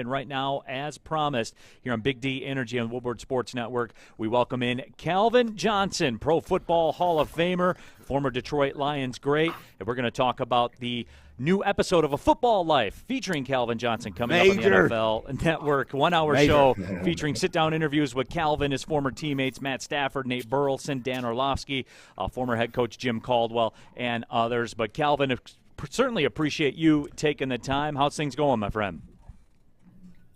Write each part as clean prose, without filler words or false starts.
And right now, as promised, here on Big D Energy on Woodward Sports Network, we welcome in Calvin Johnson, Pro Football Hall of Famer, former Detroit Lions great. And we're going to talk about the new episode of A Football Life featuring Calvin Johnson coming up on the NFL Network. 1 hour show featuring sit-down interviews with Calvin, his former teammates Matt Stafford, Nate Burleson, Dan Orlovsky, former head coach Jim Caldwell, and others. But Calvin, certainly appreciate you taking the time. How's things going, my friend?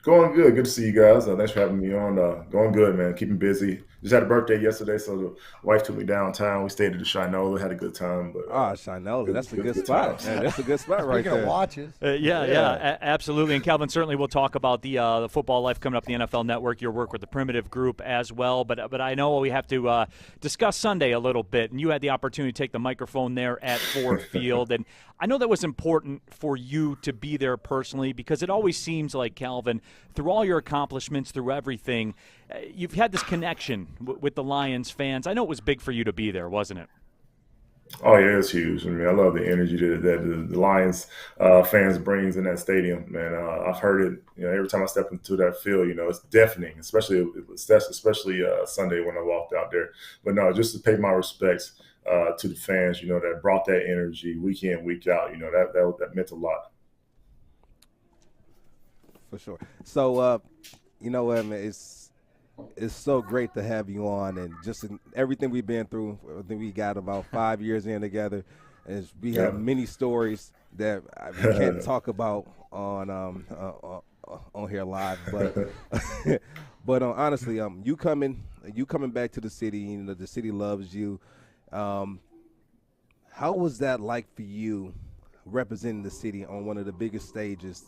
Going good. Good to see you guys. Thanks for having me on. Going good, man. Keeping busy. Just had a birthday yesterday, so the wife took me downtown. We stayed at the Shinola, had a good time. But Shinola, that's a good spot. Man, that's a good spot right there. Watches. Absolutely. And Calvin, certainly we'll talk about the football life coming up, the NFL Network, your work with the Primitive Group as well. But I know we have to discuss Sunday a little bit, and you had the opportunity to take the microphone there at Ford Field, and I know that was important for you to be there personally because it always seems like, Calvin, through all your accomplishments, through everything, you've had this connection with the Lions fans. I know it was big for you to be there, wasn't it? Oh yeah, it's huge. I mean, I love the energy that the Lions fans brings in that stadium, man. I've heard it, every time I step into that field. It's deafening, especially Sunday when I walked out there. But no, just to pay my respects to the fans, that brought that energy week in, week out. That meant a lot. For sure. So, it's so great to have you on, and just in everything we've been through. I think we got about 5 years in together, and we have many stories that we can't talk about on here live. But honestly, you coming back to the city. The city loves you. How was that like for you, representing the city on one of the biggest stages,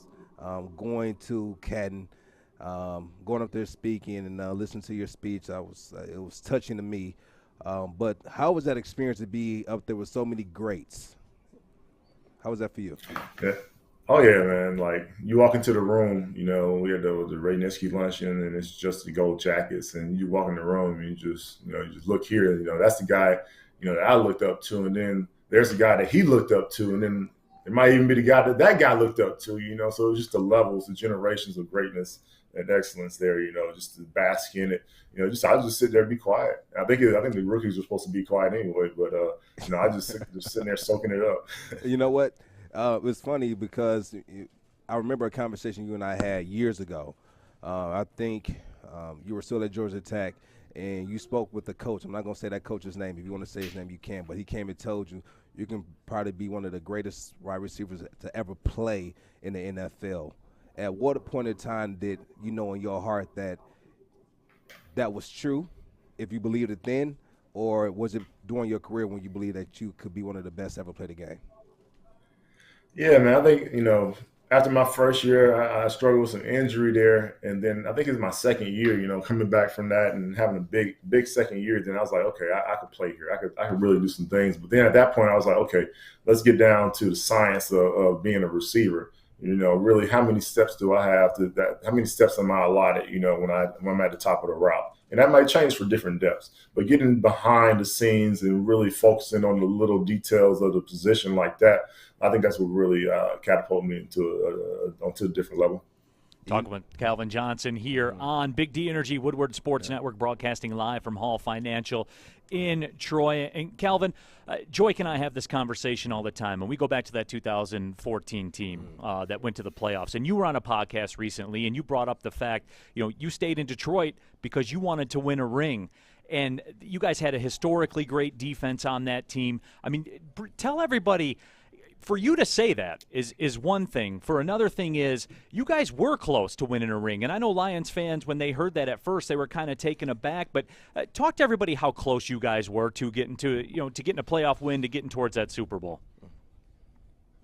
going to Canton? Going up there speaking and listening to your speech, it was touching to me. But how was that experience to be up there with so many greats? How was that for you? Yeah. Oh yeah, man. Like you walk into the room, we had the Ray Nitschke luncheon, and it's just the gold jackets, and you walk in the room and you just look here, that's the guy, that I looked up to, and then there's the guy that he looked up to, and then it might even be the guy that guy looked up to, so it's just the levels, the generations of greatness and excellence there, just to bask in it. I just sit there and be quiet. I think the rookies were supposed to be quiet anyway, but I just sitting there soaking it up. You know what? It was funny because I remember a conversation you and I had years ago. I think you were still at Georgia Tech, and you spoke with the coach. I'm not going to say that coach's name. If you want to say his name, you can. But he came and told you can probably be one of the greatest wide receivers to ever play in the NFL. At what point in time did you know in your heart that was true, if you believed it then, or was it during your career when you believed that you could be one of the best to ever play the game? Yeah, man. I think, after my first year, I struggled with some injury there. And then I think it's my second year, coming back from that and having a big second year. Then I was like, okay, I could play here. I could really do some things. But then at that point, I was like, okay, let's get down to the science of being a receiver. Really, how many steps do I have to that? How many steps am I allotted? When I'm at the top of the route, and that might change for different depths. But getting behind the scenes and really focusing on the little details of the position like that, I think that's what really catapulted me onto a different level. Talking with Calvin Johnson here on Big D Energy, Woodward Sports Network, broadcasting live from Hall Financial in Troy. And Calvin, Joyke and I have this conversation all the time, and we go back to that 2014 team that went to the playoffs. And you were on a podcast recently, and you brought up the fact, you stayed in Detroit because you wanted to win a ring. And you guys had a historically great defense on that team. I mean, tell everybody, for you to say that is one thing. For another thing is you guys were close to winning a ring. And I know Lions fans, when they heard that at first, they were kind of taken aback. But talk to everybody how close you guys were to getting to getting a playoff win, to getting towards that Super Bowl.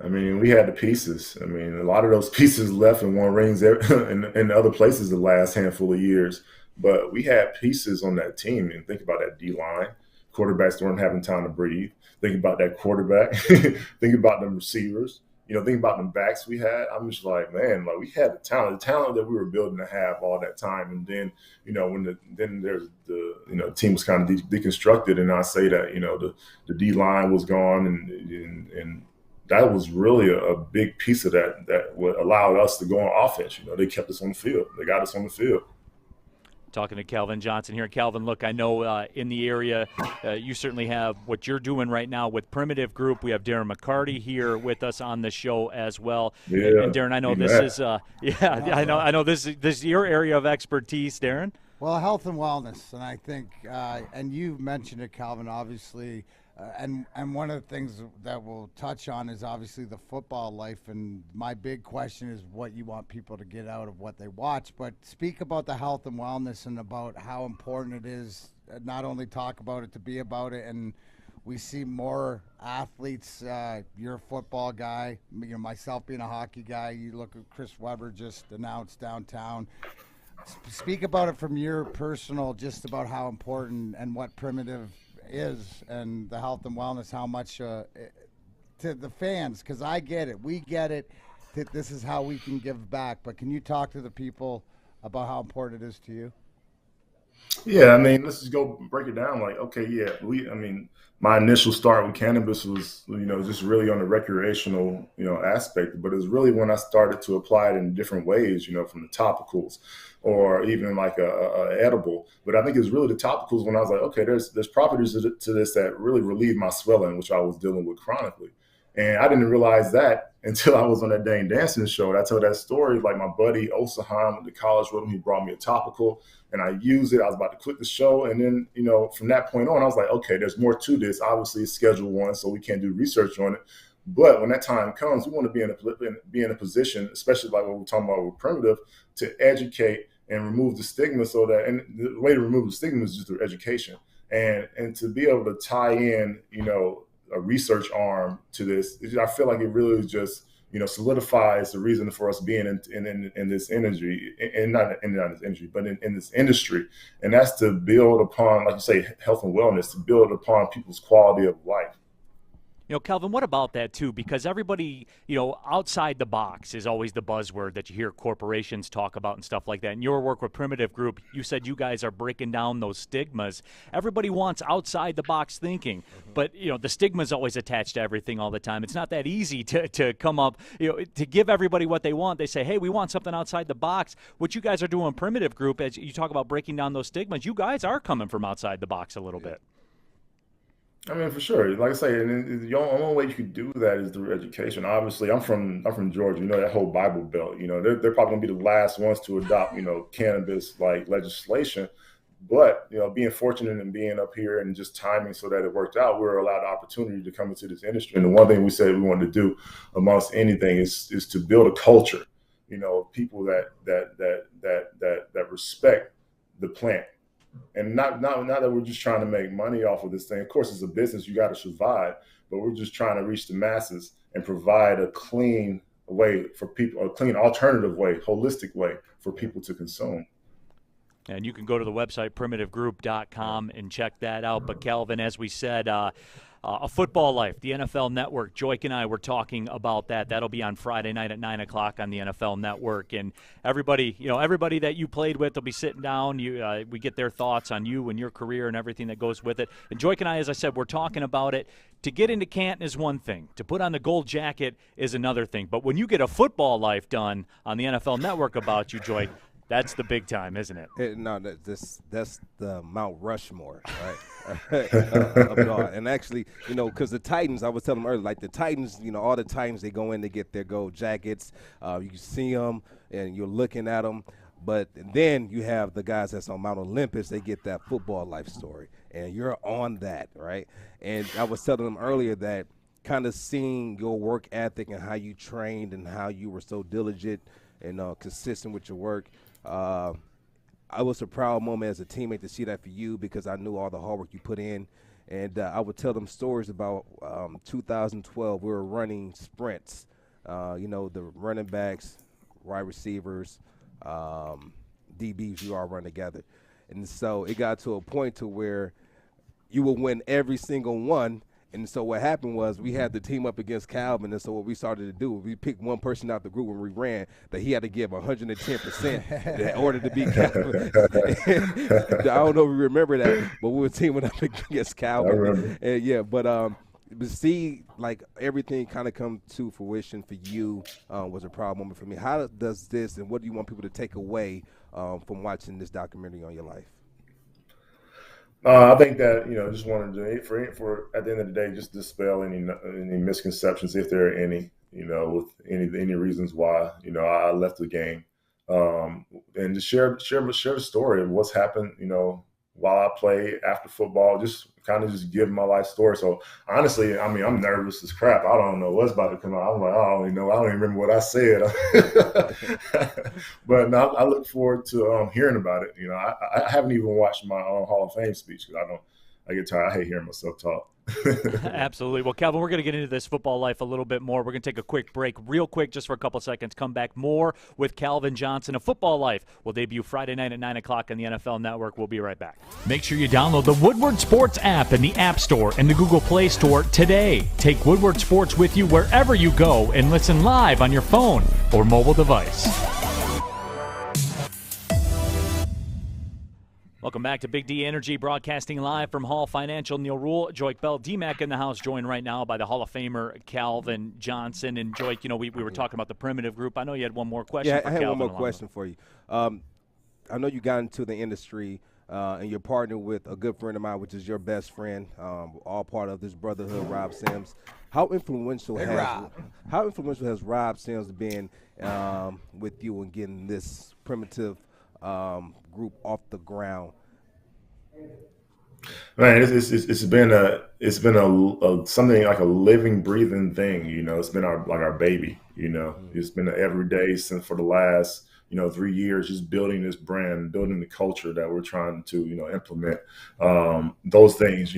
I mean, we had the pieces. I mean, a lot of those pieces left and won rings in other places the last handful of years. But we had pieces on that team. And think about that D-line. Quarterbacks weren't having time to breathe. Think about that quarterback. Think about them receivers. Think about them backs we had. I'm just like, man, like we had the talent that we were building to have all that time. And then, when there's the team was kind of deconstructed, and I say that, the D line was gone, and that was really a big piece of that what allowed us to go on offense. They kept us on the field. They got us on the field. Talking to Calvin Johnson here. Calvin, look, I know in the area you certainly have what you're doing right now with Primitive Group. We have Darren McCarty here with us on the show as well. Yeah, and Darren, I know this is I know this is your area of expertise, Darren. Well, health and wellness, and I think, and you mentioned it, Calvin, obviously, and one of the things that we'll touch on is obviously the football life, and my big question is what you want people to get out of what they watch, but speak about the health and wellness and about how important it is, not only talk about it, to be about it, and we see more athletes, you're a football guy, myself being a hockey guy, you look at Chris Webber just announced downtown. Speak about it from your personal, just about how important and what Primitive is and the health and wellness, how much to the fans, because I get it. We get it that this is how we can give back. But can you talk to the people about how important it is to you? Yeah, I mean, let's just go break it down. Like, okay, yeah, my initial start with cannabis was, just really on the recreational, aspect. But it was really when I started to apply it in different ways, from the topicals or even like a edible. But I think it's really the topicals when I was like, okay, there's properties to this that really relieve my swelling, which I was dealing with chronically. And I didn't realize that until I was on that Dane Dancing show. And I told that story, like my buddy Osahan went to college with him. He brought me a topical and I used it. I was about to quit the show. And then, from that point on, I was like, okay, there's more to this. Obviously, it's Schedule 1, so we can't do research on it. But when that time comes, we want to be in a position, especially like what we're talking about with Primitive, to educate and remove the stigma and the way to remove the stigma is just through education. And to be able to tie in, a research arm to this, I feel like it really just, solidifies the reason for us being in this industry, and not in this industry, but in this industry. And that's to build upon, like you say, health and wellness, to build upon people's quality of life. Calvin, what about that, too? Because everybody, outside the box is always the buzzword that you hear corporations talk about and stuff like that. In your work with Primitive Group, you said you guys are breaking down those stigmas. Everybody wants outside the box thinking, but, the stigma is always attached to everything all the time. It's not that easy to come up, to give everybody what they want. They say, hey, we want something outside the box. What you guys are doing in Primitive Group, as you talk about breaking down those stigmas, you guys are coming from outside the box a little bit. I mean, for sure. Like I say, and the only way you could do that is through education. Obviously, I'm from Georgia. That whole Bible Belt. They're probably gonna be the last ones to adopt cannabis like legislation. But being fortunate and being up here and just timing so that it worked out, we were allowed the opportunity to come into this industry. And the one thing we said we wanted to do, amongst anything, is to build a culture. People that respect the plant. And not that we're just trying to make money off of this thing. Of course, it's a business. You got to survive. But we're just trying to reach the masses and provide a clean way for people, a clean alternative way, holistic way for people to consume. And you can go to the website, primitivegroup.com, and check that out. But, Calvin, as we said, A Football Life, the NFL Network. Joik and I were talking about that. That'll be on Friday night at 9 o'clock on the NFL Network. And everybody that you played with will be sitting down. We get their thoughts on you and your career and everything that goes with it. And Joik and I, as I said, we're talking about it. To get into Canton is one thing. To put on the gold jacket is another thing. But when you get A Football Life done on the NFL Network about you, Joik, that's the big time, isn't it? No, that's the Mount Rushmore, right? Of it all. And actually, because the Titans, I was telling them earlier, like the Titans, all the Titans, they go in to get their gold jackets. You see them, and you're looking at them. But then you have the guys that's on Mount Olympus, they get that Football Life story. And you're on that, right? And I was telling them earlier that kind of seeing your work ethic and how you trained and how you were so diligent and consistent with your work, I was a proud moment as a teammate to see that for you because I knew all the hard work you put in. And I would tell them stories about 2012. We were running sprints, the running backs, wide receivers, DBs, you all run together. And so it got to a point to where you would win every single one. And so what happened was we had the team up against Calvin, and so what we started to do, we picked one person out the group when we ran that he had to give 110% in order to beat Calvin. I don't know if we remember that, but we were teaming up against Calvin. I remember. And to see like everything kind of come to fruition for you was a proud moment for me. How does this, and what do you want people to take away from watching this documentary on your life? I think that just wanted to for at the end of the day, just dispel any misconceptions, if there are any, with any reasons why I left the game, and just share the story of what's happened, while I play, after football, just kind of just give my life story. So honestly, I mean, I'm nervous as crap. I don't know what's about to come out. I'm like, I don't even remember what I said. But no, I look forward to hearing about it. I haven't even watched my own Hall of Fame speech because I get tired. I hate hearing myself talk. Absolutely. Well, Calvin, we're going to get into this football life a little bit more. We're going to take a quick break, real quick, just for a couple seconds. Come back more with Calvin Johnson. A Football Life will debut Friday night at 9 o'clock on the NFL Network. We'll be right back. Make sure you download the Woodward Sports app in the App Store and the Google Play Store today. Take Woodward Sports with you wherever you go and listen live on your phone or mobile device. Welcome back to Big D Energy, broadcasting live from Hall Financial. Neil Rule, Joik Bell, D-Mac in the house, joined right now by the Hall of Famer Calvin Johnson. And Joik, we were talking about the primitive group. I know you had one more question for Calvin. Yeah, I had one more question for you. I know you got into the industry, and you're partnered with a good friend of mine, which is your best friend, all part of this brotherhood, Rob Sims. How influential has Rob Sims been with you in getting this primitive group off the ground? Man, it's been a something like a living, breathing thing. It's been our baby. It's been every day since for the last 3 years, just building this brand, building the culture that we're trying to implement. Those things,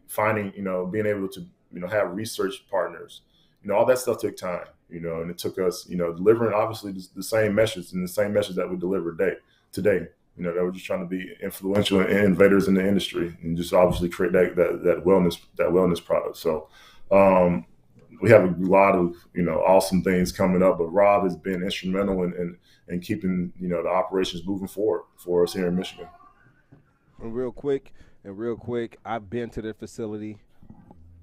finding, being able to have research partners, all that stuff took time. And it took us, delivering obviously the same message that we deliver today. That we're just trying to be influential and innovators in the industry, and just obviously create that wellness product. So we have a lot of awesome things coming up. But Rob has been instrumental in keeping the operations moving forward for us here in Michigan. And real quick, I've been to their facility,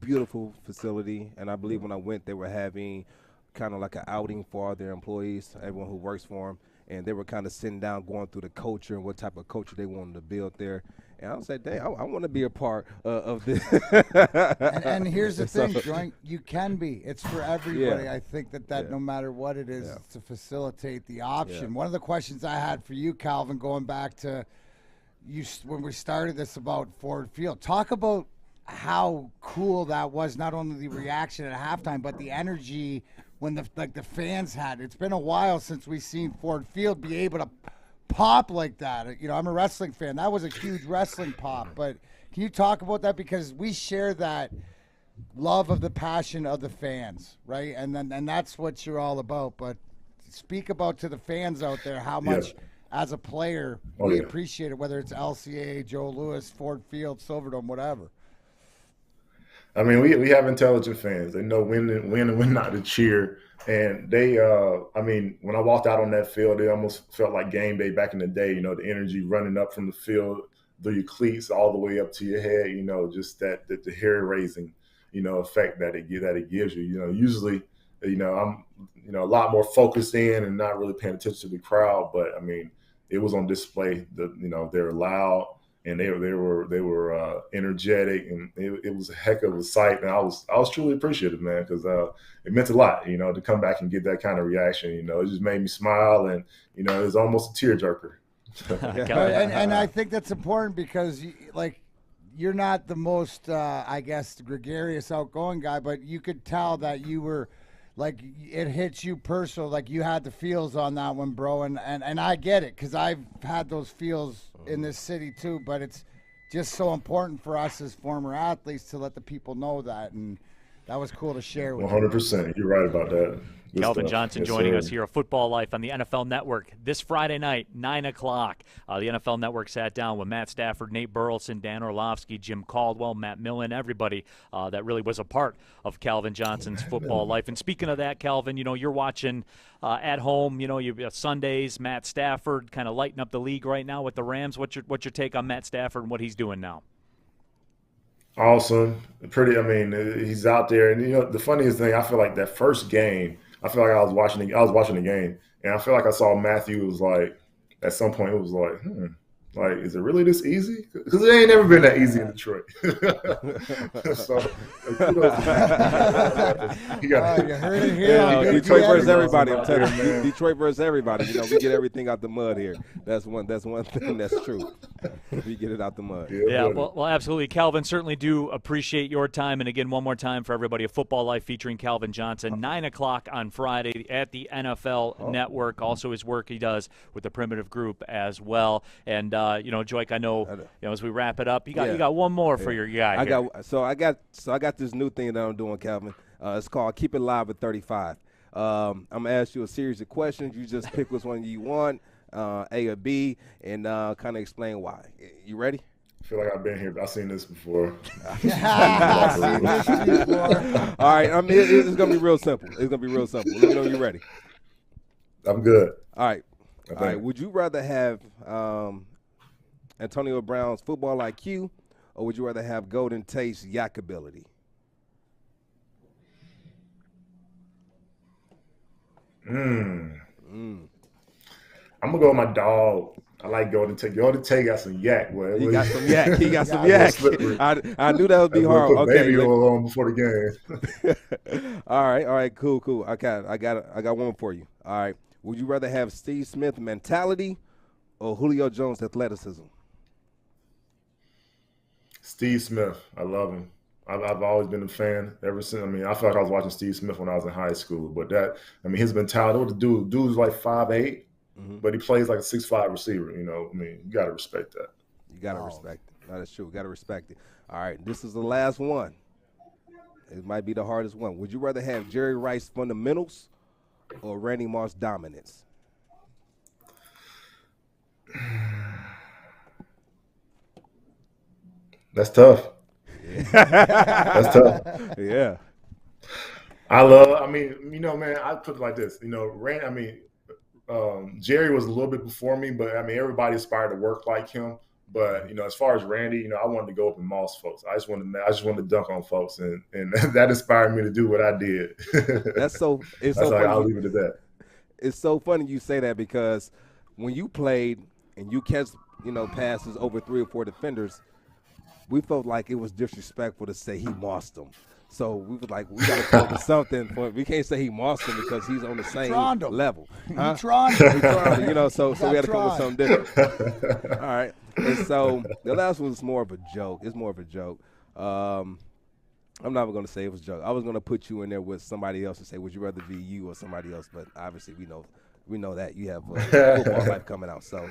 beautiful facility, and I believe when I went, they were having kind of like an outing for all their employees, everyone who works for them. And they were kind of sitting down, going through the culture and what type of culture they wanted to build there. And I was like, dang, I want to be a part of this. and here's the thing, Joink, you can be. It's for everybody. Yeah. I think that no matter what it is, it's to facilitate the option. Yeah. One of the questions I had for you, Calvin, going back to you when we started this about Ford Field, talk about how cool that was, not only the reaction at halftime, but the energy when the fans had. It's been a while since we've seen Ford Field be able to pop like that. I'm a wrestling fan. That was a huge wrestling pop. But can you talk about that? Because we share that love of the passion of the fans, right? And that's what you're all about. But speak about to the fans out there how much as a player we appreciate it, whether it's LCA, Joe Louis, Ford Field, Silverdome, whatever. I mean, we have intelligent fans. They know when and when not to cheer. And they, when I walked out on that field, it almost felt like game day back in the day. The energy running up from the field through your cleats all the way up to your head. Just that the hair raising, effect that it gives you. Usually, I'm a lot more focused in and not really paying attention to the crowd. But I mean, it was on display. They were loud. And they were energetic, and it was a heck of a sight. And I was truly appreciative, man, because it meant a lot, to come back and get that kind of reaction. It just made me smile, and it was almost a tearjerker. and I think that's important because you're not the most gregarious, outgoing guy, but you could tell that you were. It hits you personal, you had the feels on that one, bro, and I get it because I've had those feels in this city too, but it's just so important for us as former athletes to let the people know that, and that was cool to share with 100%. You're right about that. Good Calvin stuff. Johnson joining us here, A Football Life on the NFL Network this Friday night, 9 o'clock. The NFL Network sat down with Matt Stafford, Nate Burleson, Dan Orlovsky, Jim Caldwell, Matt Millen, everybody that really was a part of Calvin Johnson's football life. And speaking of that, Calvin, you're watching at home, you Sundays, Matt Stafford kind of lighting up the league right now with the Rams. What's your take on Matt Stafford and what he's doing now? Awesome. Pretty. I mean, he's out there, and the funniest thing, I feel like that first game, I feel like I was watching the game, and I feel like I saw Matthew was like, at some point, it was like, like, is it really this easy? Because it ain't never been that easy in Detroit. So, kudos to Matthew. He got. You heard it here. on Big Detroit D versus Energy. everybody. I'm telling you, Man. Detroit versus everybody. We get everything out the mud here. That's one thing that's true. We get it out the mud. Yeah, buddy. well, absolutely. Calvin, certainly do appreciate your time. And again, one more time for everybody, A Football Life featuring Calvin Johnson, 9 o'clock on Friday at the NFL Network. Also his work he does with the Primitive Group as well. And, Joik, I know, as we wrap it up, you got one more for your guy I here. got this new thing that I'm doing, Calvin. It's called Keep It Live at 35. I'm gonna ask you a series of questions. You just pick which one you want, A or B, and kind of explain why. You ready? I feel like I've been here. I've seen this before. All right. I mean, it's gonna be real simple. Let me know when you're ready. I'm good. All right. I All right. think. Would you rather have Antonio Brown's football IQ, or would you rather have Golden Tate's yak ability? I'm gonna go with my dog. I like Golden Tate. Golden Tate got some yak, boy. He got some yak. He got some Yeah. yak. Slippery. I knew that would be Put hard. Okay. baby oil on before the game. All right, cool. I got one for you. All right. Would you rather have Steve Smith mentality or Julio Jones athleticism? Steve Smith, I love him. I've always been a fan ever since. I mean, I feel like I was watching Steve Smith when I was in high school. But his mentality, what the dude's like 5'8", but he plays like a 6'5" receiver. I mean, you got to respect that. You got to respect it. That is true. Got to respect it. All right, this is the last one. It might be the hardest one. Would you rather have Jerry Rice fundamentals or Randy Moss dominance? That's tough. That's tough. Yeah. Man, I put it like this. Jerry was a little bit before me, but everybody aspired to work like him. But as far as Randy, I wanted to go up and moss folks. I just wanted to dunk on folks, and that inspired me to do what I did. That's so. It's That's so like, funny. I'll leave it at that. It's so funny you say that because when you played and you catch passes over 3 or 4 defenders, we felt like it was disrespectful to say he mossed them. So we was like, we got to come up with something. We can't say he mossed him because he's on the same level. Huh? He tried. He tried, so we had to come up with something different. All right. And so the last one was more of a joke. It's more of a joke. I'm not even going to say it was a joke. I was going to put you in there with somebody else and say, would you rather be you or somebody else? But obviously we know that you have football life coming out. So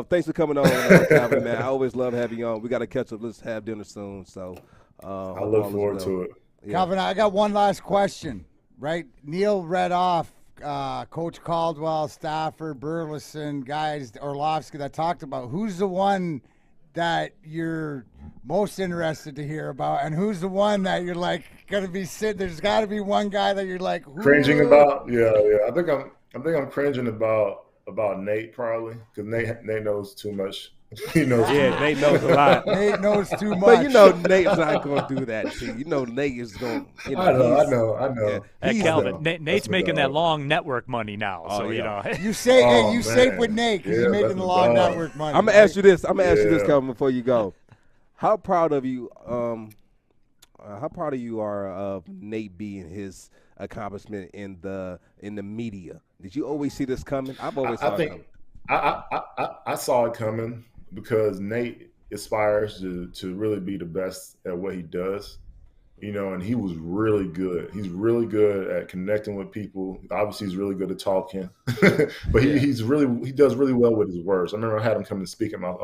thanks for coming on, Calvin, man. I always love having you on. We got to catch up. Let's have dinner soon. So I look forward to it. Yeah. Calvin, I got one last question. Right, Neil read off Coach Caldwell, Stafford, Burleson, guys, Orlovsky that talked about. Who's the one that you're most interested to hear about, and who's the one that you're like gonna be sitting? There's got to be one guy that you're like Cringing about. Yeah. I think I'm cringing about Nate probably because Nate knows too much. He knows. Yeah, Nate knows a lot. Nate knows too much. But Nate's not going to do that to you. Nate is going to, I know. Yeah, Hey, Calvin, Nate's making that long network money now. Oh, so, yeah. You say, Oh, you safe man. with Nate because Yeah, you're making that's the the long dog. network money. I'm going to ask you this. Yeah. Calvin, before you go. How proud of you are of Nate B and his accomplishment in the media? Did you always see this coming? I've always saw it coming. I saw it coming because Nate aspires to really be the best at what he does, and he was really good. He's really good at connecting with people. Obviously, he's really good at talking, but he does really well with his words. I remember I had him come and speak at my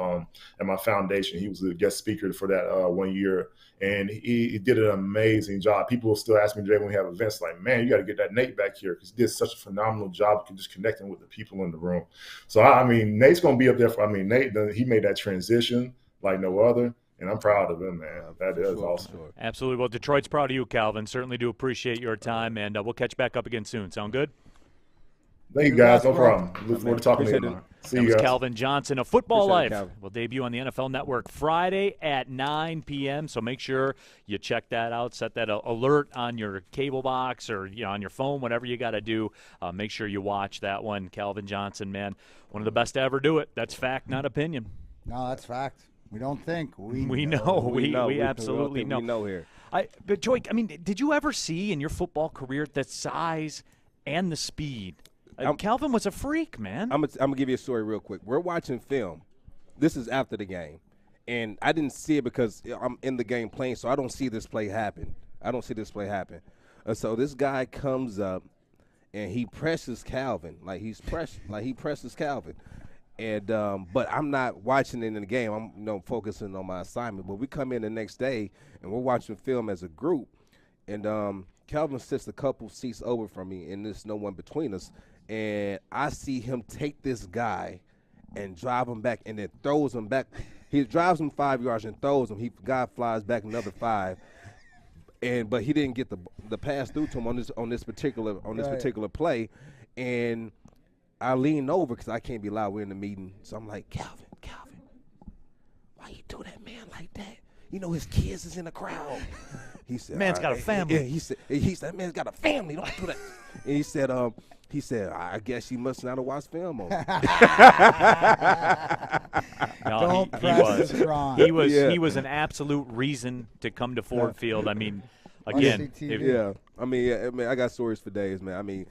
foundation. He was the guest speaker for that 1 year, and he did an amazing job. People will still ask me today when we have events like, man, you got to get that Nate back here because he did such a phenomenal job just connecting with the people in the room. So Nate's going to be up there Nate, he made that transition like no other. And I'm proud of him, man. That is awesome. Sure. Absolutely. Well, Detroit's proud of you, Calvin. Certainly do appreciate your time, and we'll catch back up again soon. Sound good? Thank you, guys. No Congrats, bro. problem. Look forward to talking to you. Appreciate it. See That you was guys. Calvin Johnson of Football Appreciate it, Life. Calvin. Will debut on the NFL Network Friday at 9 p.m. So make sure you check that out. Set that alert on your cable box or on your phone, whatever you got to do. Make sure you watch that one. Calvin Johnson, man, one of the best to ever do it. That's fact, not opinion. No, that's fact. We don't think. We know. We absolutely know. We know here. But Joy, I mean, did you ever see in your football career the size and the speed? Calvin was a freak, man. I'm gonna give you a story real quick. We're watching film. This is after the game, and I didn't see it because I'm in the game playing, so I don't see this play happen. So this guy comes up, and he presses Calvin he presses Calvin, and but I'm not watching it in the game. I'm focusing on my assignment. But we come in the next day, and we're watching film as a group, and Calvin sits a couple seats over from me, and there's no one between us. And I see him take this guy and drive him back and then throws him back. He drives him 5 yards and throws him. Guy flies back another 5. But he didn't get the pass through to him on this particular play. And I lean over because I can't be loud. We're in the meeting. So I'm like, Calvin, why you do that man like that? His kids is in the crowd. He said, man's got a family. Yeah, he said that man's got a family. Don't do that. And he said, I guess you must not have watched film on him. No, he was an absolute reason to come to Ford Field. I mean, again, I mean, I got stories for days, man. I mean,